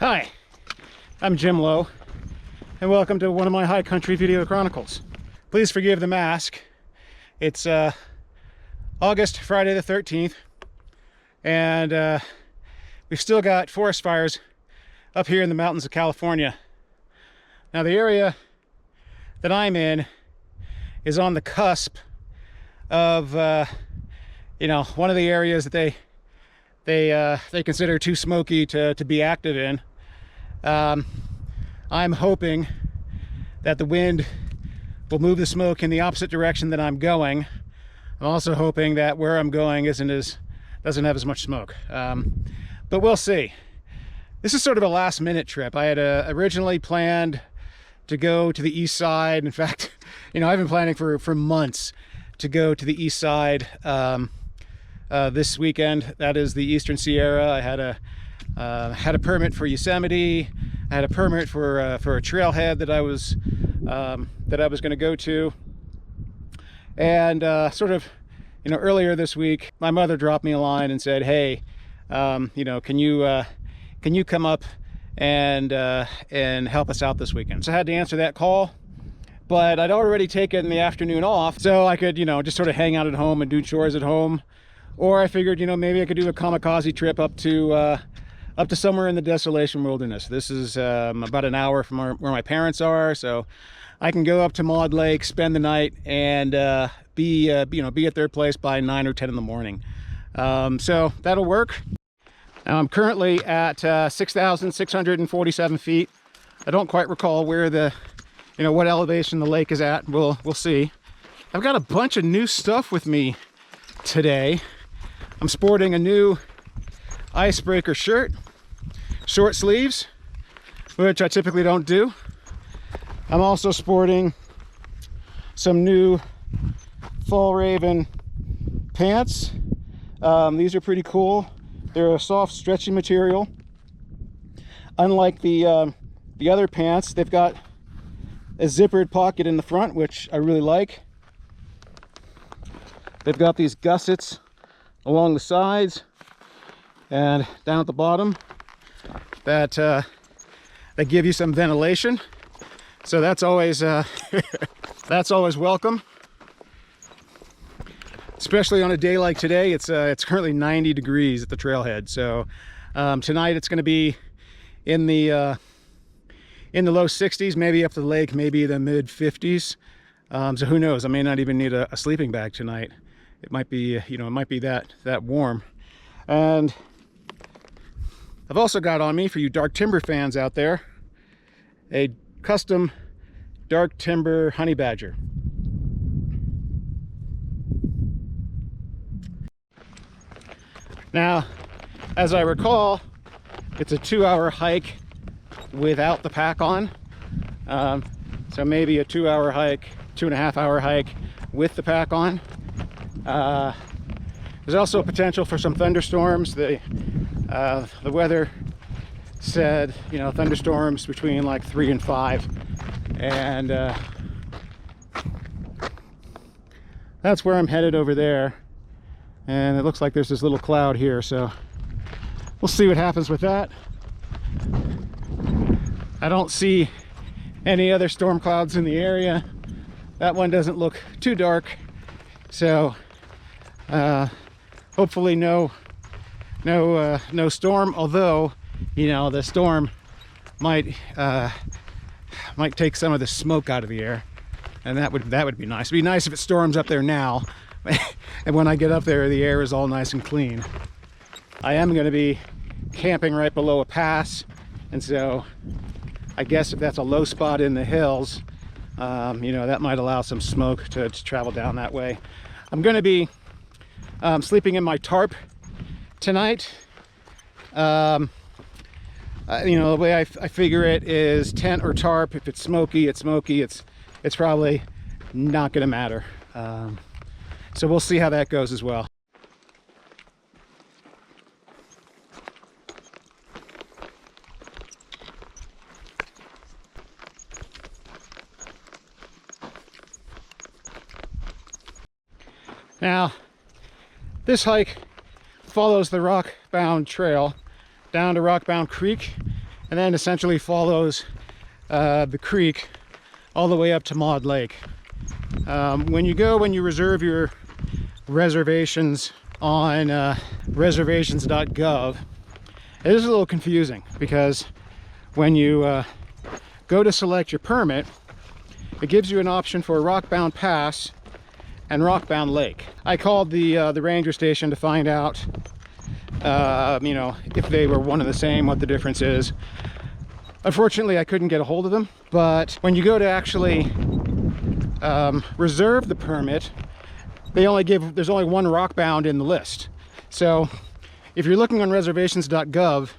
Hi, I'm Jim Lowe, and welcome to one of my high country video chronicles. Please forgive the mask. It's August, Friday the 13th, and we've still got forest fires up here in the mountains of California. Now, the area that I'm in is on the cusp of, one of the areas that they consider too smoky to be active in. I'm hoping that the wind will move the smoke in the opposite direction that I'm going. I'm also hoping that where I'm going doesn't have as much smoke, but we'll see. This is sort of a last-minute trip. I had originally planned to go to the east side. In fact, I've been planning for months to go to the east side this weekend. That is the Eastern Sierra. I had a permit for Yosemite. I had a permit for a trailhead that I was going to go to. And earlier this week, my mother dropped me a line and said, "Hey, can you come up and help us out this weekend?" So I had to answer that call, but I'd already taken the afternoon off, so I could just sort of hang out at home and do chores at home. Or I figured maybe I could do a kamikaze trip up to somewhere in the Desolation Wilderness. This is about an hour from where my parents are, so I can go up to Maud Lake, spend the night, and be at their place by 9 or 10 in the morning. So that'll work. Now I'm currently at 6,647 feet. I don't quite recall where what elevation the lake is at. We'll see. I've got a bunch of new stuff with me today. I'm sporting a new icebreaker shirt, short sleeves, which I typically don't do. I'm also sporting some new Fall Raven pants. These are pretty cool. They're a soft, stretchy material. Unlike the other pants, they've got a zippered pocket in the front, which I really like. They've got these gussets along the sides and down at the bottom that give you some ventilation. So that's always that's always welcome. Especially on a day like today. It's currently 90 degrees at the trailhead. So tonight it's going to be in the low 60s, maybe up the lake, maybe the mid 50s. So who knows? I may not even need a sleeping bag tonight. It might be, it might be that warm. And I've also got on me, for you dark timber fans out there, a custom dark timber honey badger. Now, as I recall, it's a 2-hour hike without the pack on. So maybe a 2-hour hike, 2.5-hour hike with the pack on. There's also potential for some thunderstorms. The weather said, thunderstorms between like 3 and 5. And that's where I'm headed over there. And it looks like there's this little cloud here, so we'll see what happens with that. I don't see any other storm clouds in the area. That one doesn't look too dark, so hopefully no storm. Although, the storm might take some of the smoke out of the air, and that would be nice. It'd be nice if it storms up there now. And when I get up there, the air is all nice and clean. I am going to be camping right below a pass, and so I guess if that's a low spot in the hills, that might allow some smoke to travel down that way. I'm going to be sleeping in my tarp tonight. The way I figure it is tent or tarp. If it's smoky, it's smoky. It's probably not going to matter. So we'll see how that goes as well. Now, this hike follows the Rockbound Trail down to Rockbound Creek and then essentially follows the creek all the way up to Maud Lake. When you reserve your reservations on reservations.gov, it is a little confusing, because when you go to select your permit, it gives you an option for Rockbound Pass and Rockbound Lake. I called the ranger station to find out, you know, if they were one and the same, what the difference is. Unfortunately, I couldn't get a hold of them. But when you go to actually reserve the permit, there's only one Rockbound in the list. So if you're looking on reservations.gov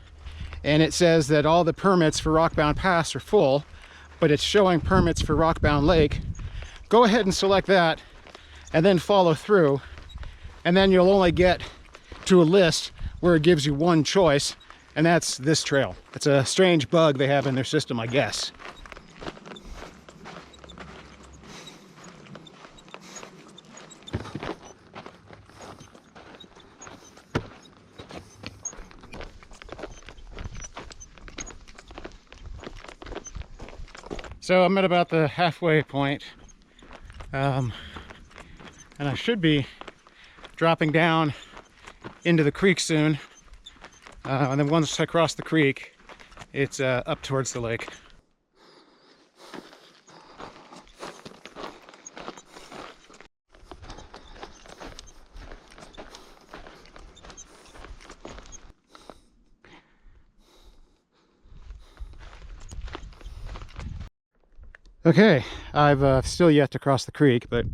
and it says that all the permits for Rockbound Pass are full, but it's showing permits for Rockbound Lake, go ahead and select that and then follow through, and then you'll only get to a list where it gives you one choice, and that's this trail. It's a strange bug they have in their system, I guess. So I'm at about the halfway point, and I should be dropping down into the creek soon, and then once I cross the creek, it's up towards the lake. Okay, I've still yet to cross the creek, but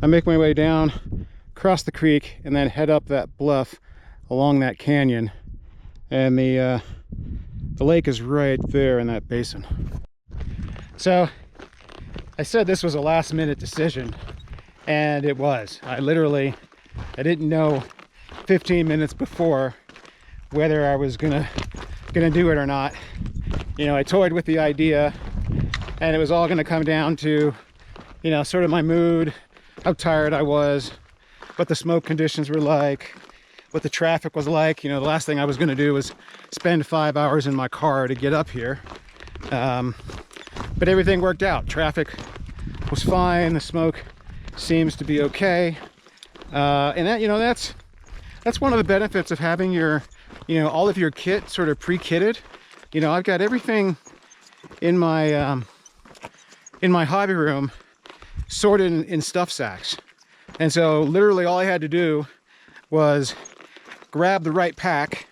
I make my way down, cross the creek, and then head up that bluff along that canyon, and the lake is right there in that basin. So I said this was a last-minute decision, and it was. I didn't know 15 minutes before whether I was gonna do it or not. You know, I toyed with the idea, and it was all going to come down to, you know, sort of my mood, how tired I was, what the smoke conditions were like, what the traffic was like. You know, the last thing I was going to do was spend 5 hours in my car to get up here. But everything worked out. Traffic was fine. The smoke seems to be okay. And that, you know, that's one of the benefits of having your, you know, all of your kit sort of pre-kitted. You know, I've got everything in my hobby room sorted in stuff sacks, and so literally all I had to do was grab the right pack,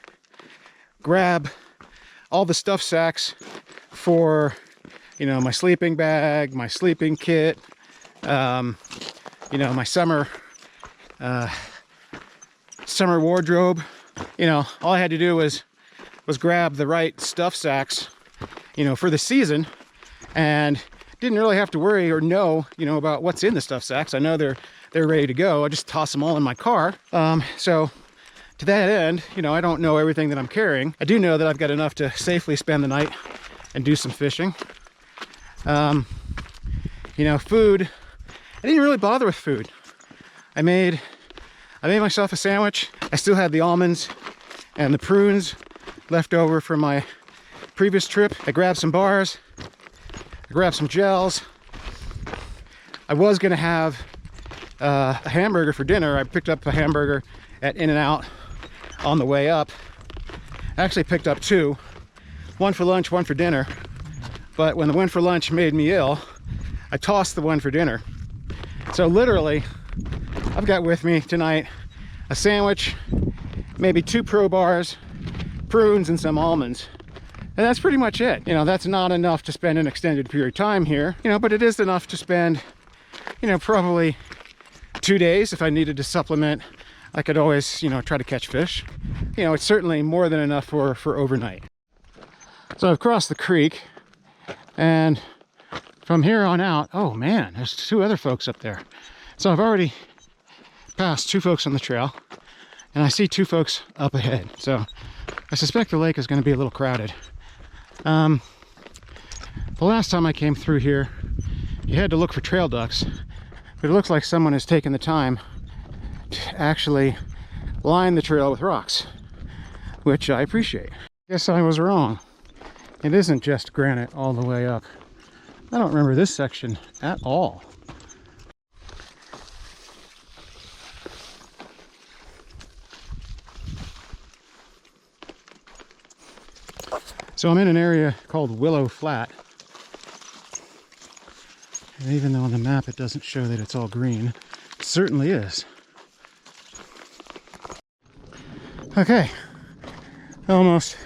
grab all the stuff sacks for, you know, my sleeping bag, my sleeping kit, you know, my summer wardrobe. You know, all I had to do was grab the right stuff sacks, you know, for the season, and didn't really have to worry or know, you know, about what's in the stuff sacks. I know they're ready to go. I just toss them all in my car. So to that end, you know, I don't know everything that I'm carrying. I do know that I've got enough to safely spend the night and do some fishing. You know, food, I didn't really bother with food. I made myself a sandwich. I still had the almonds and the prunes left over from my previous trip. I grabbed some bars, I grabbed some gels. I was gonna have a hamburger for dinner. I picked up a hamburger at In-N-Out on the way up. I actually picked up two, one for lunch, one for dinner. But when the one for lunch made me ill, I tossed the one for dinner. So literally, I've got with me tonight a sandwich, maybe 2 Pro bars, prunes, and some almonds. And that's pretty much it. You know, that's not enough to spend an extended period of time here, you know, but it is enough to spend, you know, probably 2 days. If I needed to supplement, I could always, you know, try to catch fish. You know, it's certainly more than enough for overnight. So I've crossed the creek, and from here on out, oh man, there's 2 other folks up there. So I've already passed 2 folks on the trail, and I see 2 folks up ahead. So I suspect the lake is going to be a little crowded. The last time I came through here, you had to look for trail ducks, but it looks like someone has taken the time to actually line the trail with rocks, which I appreciate. Guess I was wrong. It isn't just granite all the way up. I don't remember this section at all. So I'm in an area called Willow Flat. And even though on the map it doesn't show that it's all green, it certainly is. Okay, almost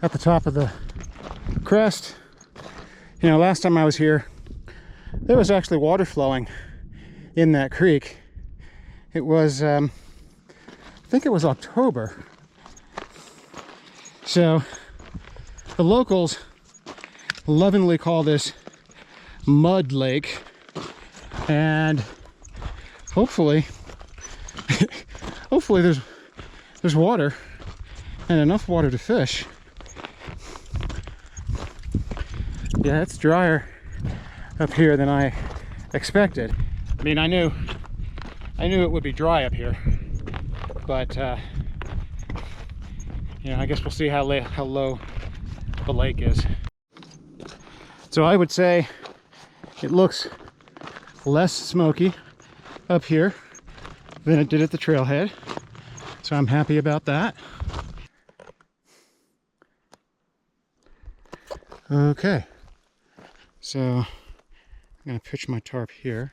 at the top of the crest. You know, last time I was here, there was actually water flowing in that creek. It was, I think it was October. So the locals lovingly call this Mud Lake, and hopefully hopefully there's water, and enough water to fish. Yeah, it's drier up here than I expected. I mean, I knew it would be dry up here, but you know, I guess we'll see how low the lake is. So I would say it looks less smoky up here than it did at the trailhead, so I'm happy about that. Okay, so I'm gonna pitch my tarp here.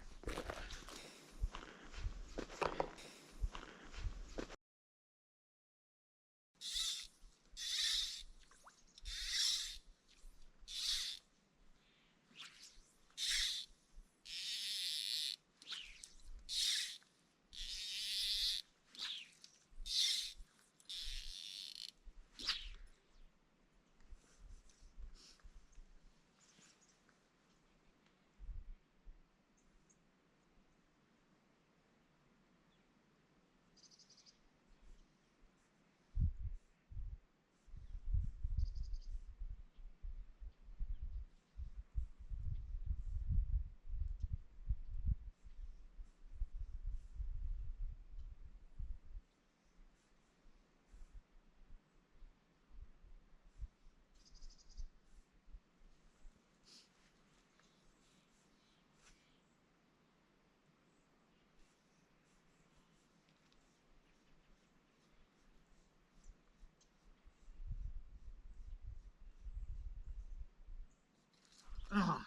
Oh.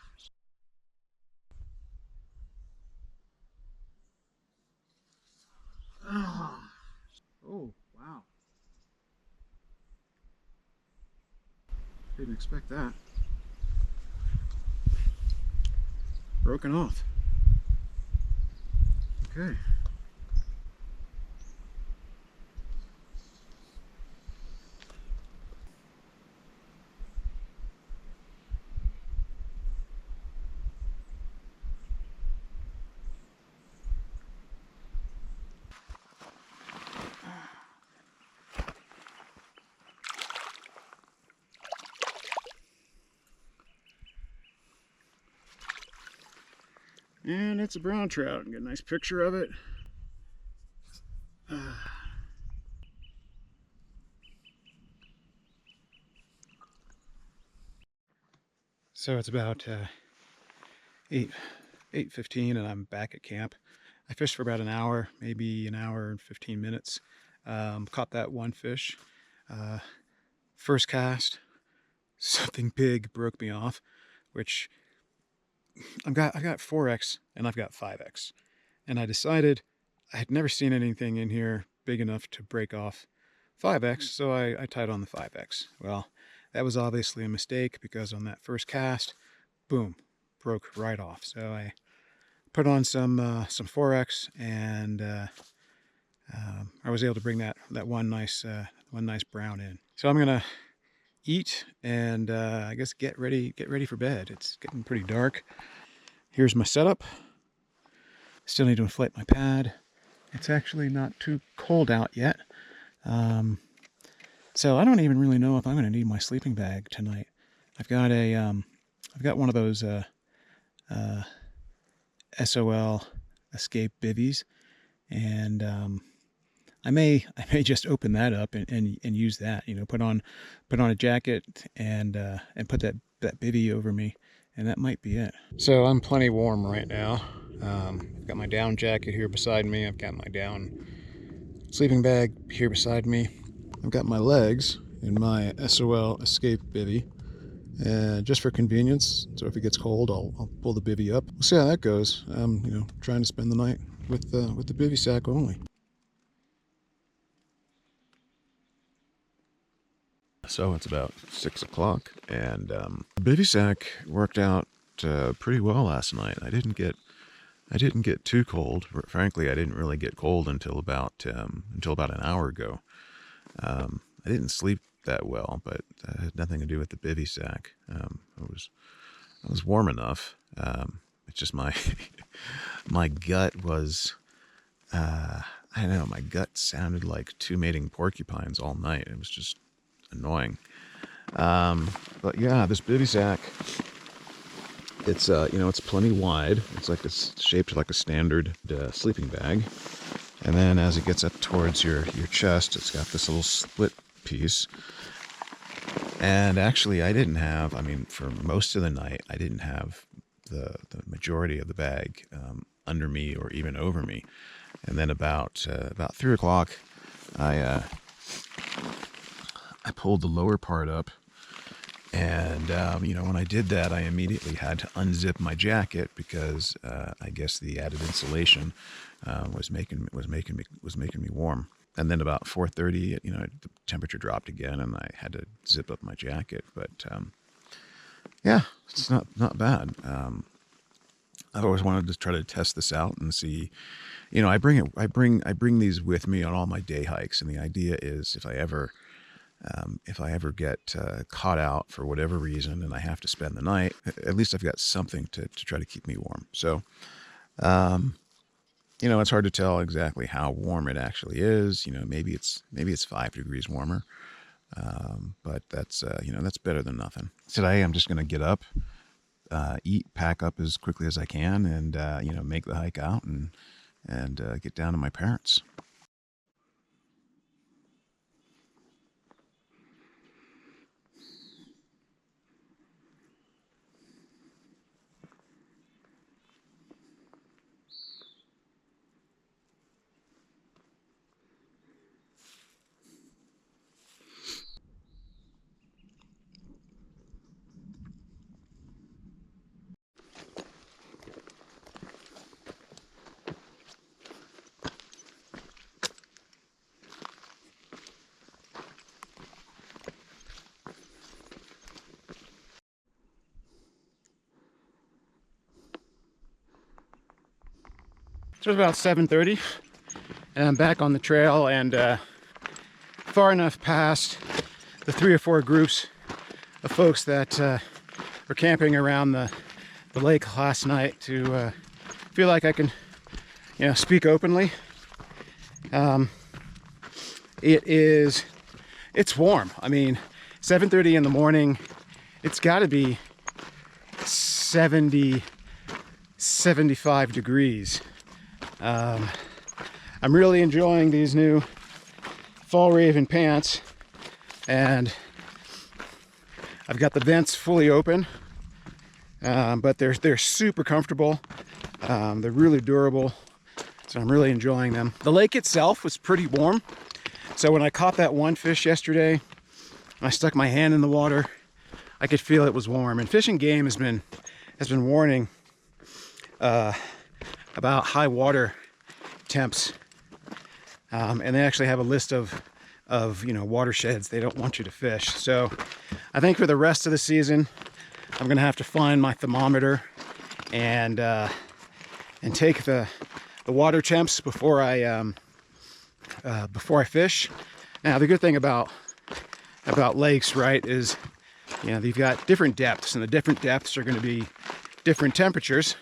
Oh. Oh, wow. Didn't expect that. Broken off. Okay. And it's a brown trout. Get a nice picture of it. So it's about 8:15 and I'm back at camp. I fished for about an hour, maybe an hour and 15 minutes. Caught that one fish. First cast, something big broke me off, which I've got 4X and I've got 5X. And I decided I had never seen anything in here big enough to break off 5X, so I tied on the 5X. Well, that was obviously a mistake because on that first cast, boom, broke right off. So I put on some 4X, and I was able to bring that one nice brown in. So I'm gonna eat and I guess get ready for bed. It's getting pretty dark. Here's my setup. Still need to inflate my pad. It's actually not too cold out yet. So I don't even really know if I'm going to need my sleeping bag tonight. I've got one of those SOL Escape Bivvies, and I may just open that up and use that, you know, put on a jacket and put that bivy over me, and that might be it. So I'm plenty warm right now. I've got my down jacket here beside me. I've got my down sleeping bag here beside me. I've got my legs in my SOL Escape bivy, and just for convenience, so if it gets cold, I'll pull the bivy up. We'll see how that goes. You know, trying to spend the night with the Bivy Sack only. So it's about 6 o'clock, and the Bivy Sack worked out pretty well last night. I didn't get too cold. Frankly, I didn't really get cold until about an hour ago. I didn't sleep that well, but that had nothing to do with the Bivy Sack. I was warm enough. It's just my my gut was I don't know, my gut sounded like two mating porcupines all night. It was just annoying. But yeah, this Bivy Sack, it's you know, it's plenty wide. It's shaped like a standard sleeping bag, and then as it gets up towards your chest, it's got this little split piece. And actually, I mean, for most of the night, I didn't have the majority of the bag under me or even over me. And then about 3 o'clock, I pulled the lower part up, and you know, when I did that, I immediately had to unzip my jacket because I guess the added insulation was making me warm. And then about 4:30, you know, the temperature dropped again, and I had to zip up my jacket. But yeah, it's not bad. I've always wanted to try to test this out and see. You know, I bring these with me on all my day hikes, and the idea is if I ever get caught out for whatever reason and I have to spend the night, at least I've got something to try to keep me warm. So. You know, it's hard to tell exactly how warm it actually is. You know, maybe it's 5 degrees warmer, but that's you know, that's better than nothing. Today, I'm just going to get up, eat, pack up as quickly as I can, and you know, make the hike out and get down to my parents'. So it's about 7:30, and I'm back on the trail, and far enough past the 3 or 4 groups of folks that were camping around the lake last night to feel like I can, you know, speak openly. It's warm. I mean, 7:30 in the morning, it's got to be 70, 75 degrees. I'm really enjoying these new Fall Raven pants, and I've got the vents fully open, but they're super comfortable. They're really durable, so I'm really enjoying them. The lake itself was pretty warm, so when I caught that one fish yesterday, and I stuck my hand in the water, I could feel it was warm. And Fish and Game has been warning about high water temps, and they actually have a list of you know, watersheds they don't want you to fish. So I think for the rest of the season, I'm gonna have to find my thermometer and take the water temps before I fish. Now the good thing about lakes, right, is, you know, you've got different depths, and the different depths are going to be different temperatures,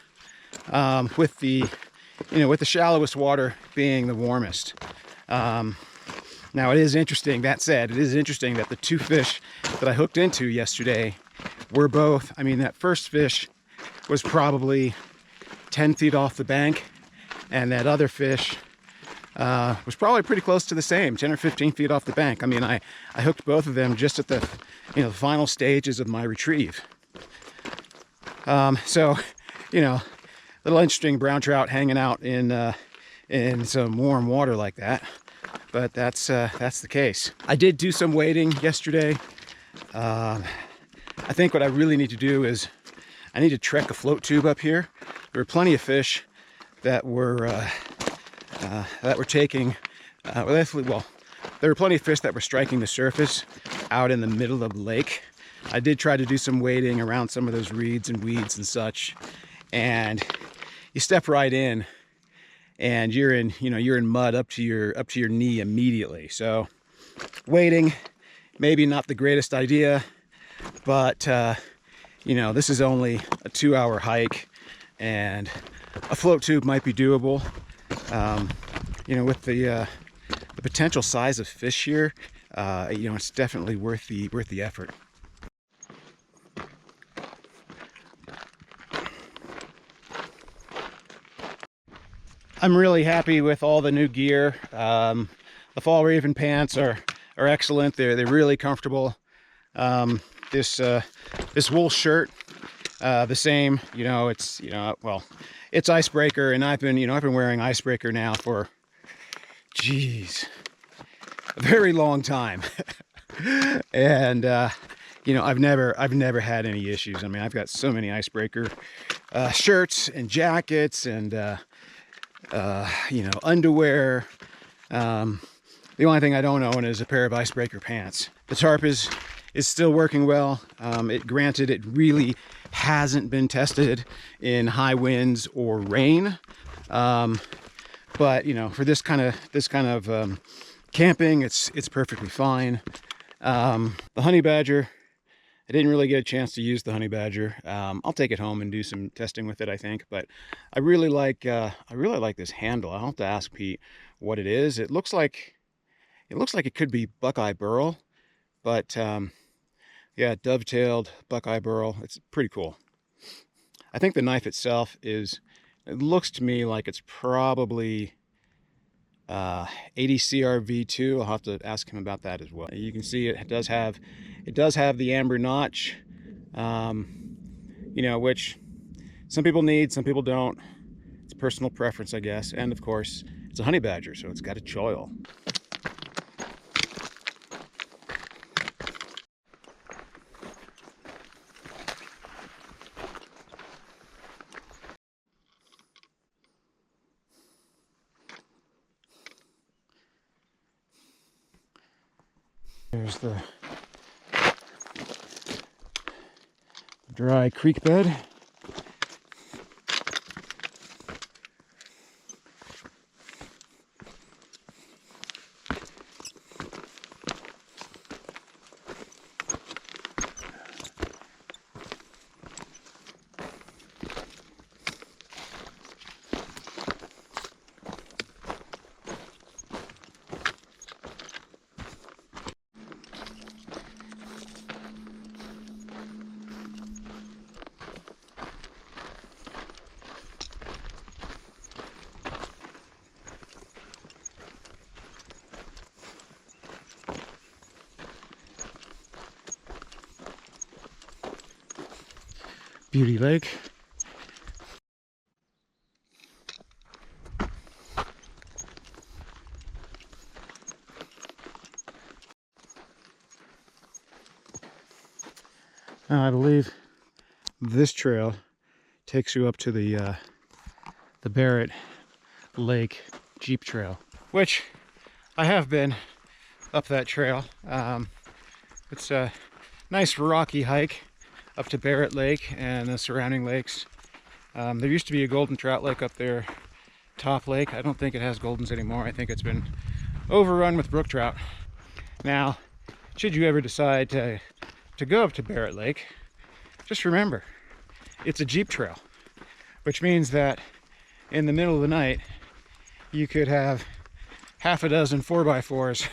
with the shallowest water being the warmest. Now it is interesting, that said, it is interesting that the 2 fish that I hooked into yesterday were both, I mean, that first fish was probably 10 feet off the bank, and that other fish was probably pretty close to the same, 10 or 15 feet off the bank. I mean, I hooked both of them just at the, you know, the final stages of my retrieve. So, you know, little interesting brown trout hanging out in some warm water like that. But that's the case. I did do some wading yesterday. I think what I really need to do is I need to trek a float tube up here. There were plenty of fish that were taking, well, there were plenty of fish that were striking the surface out in the middle of the lake. I did try to do some wading around some of those reeds and weeds and such, and you step right in and you're in mud up to your knee immediately. So wading, maybe not the greatest idea, but you know, this is only a 2-hour hike, and a float tube might be doable. You know, with the potential size of fish here, you know, it's definitely worth the effort. I'm really happy with all the new gear. The Fall Raven pants are excellent. They're really comfortable. This wool shirt, the same. You know, it's, you know, well, it's icebreaker, and I've been wearing icebreaker now for, geez, a very long time. And you know, I've never had any issues. I mean, I've got so many icebreaker shirts and jackets and you know, underwear. The only thing I don't own is a pair of icebreaker pants. The Tarp is still working well. Granted, it really hasn't been tested in high winds or rain, but you know, for this kind of camping, it's perfectly fine. The honey badger, I didn't really get a chance to use the honey badger. I'll take it home and do some testing with it, I think. But I really like this handle. I'll have to ask Pete what it is. It looks like it could be buckeye burl, but yeah, dovetailed buckeye burl. It's pretty cool. I think the knife itself it looks to me like it's probably 80 CRV2. I'll have to ask him about that as well. You can see it does have the amber notch, you know, which some people need, some people don't. It's personal preference, I guess. And of course, it's a honey badger, so it's got a choil. There's the dry creek bed. Beauty Lake. I believe this trail takes you up to the Barrett Lake Jeep Trail, which I have been up that trail. It's a nice rocky hike up to Barrett Lake and the surrounding lakes. There used to be a golden trout lake up there, Top Lake. I don't think it has goldens anymore. I think it's been overrun with brook trout. Now, should you ever decide to go up to Barrett Lake, just remember, it's a Jeep trail, which means that in the middle of the night, you could have half a dozen 4x4s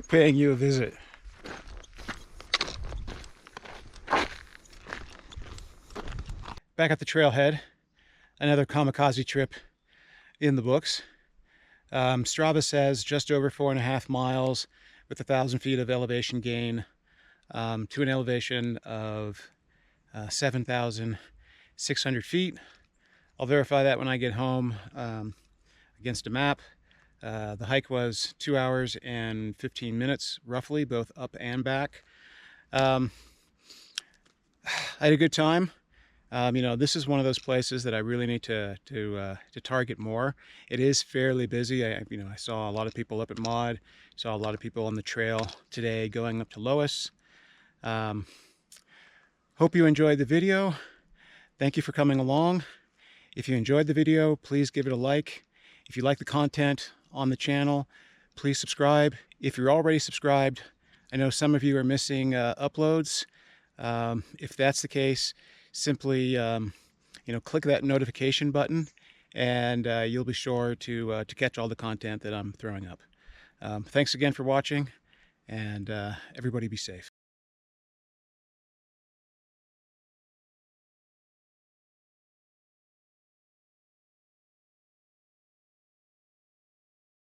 paying you a visit. Back at the trailhead, another kamikaze trip in the books. Strava says just over 4.5 miles with 1,000 feet of elevation gain to an elevation of 7,600 feet. I'll verify that when I get home against a map. The hike was 2 hours and 15 minutes, roughly, both up and back. I had a good time. You know, this is one of those places that I really need to target more. It is fairly busy. I saw a lot of people up at Maud, saw a lot of people on the trail today going up to Lowe. Hope you enjoyed the video. Thank you for coming along. If you enjoyed the video, please give it a like. If you like the content on the channel, please subscribe. If you're already subscribed, I know some of you are missing uploads. If that's the case, simply click that notification button, and you'll be sure to catch all the content that I'm throwing up. Thanks again for watching, and everybody be safe.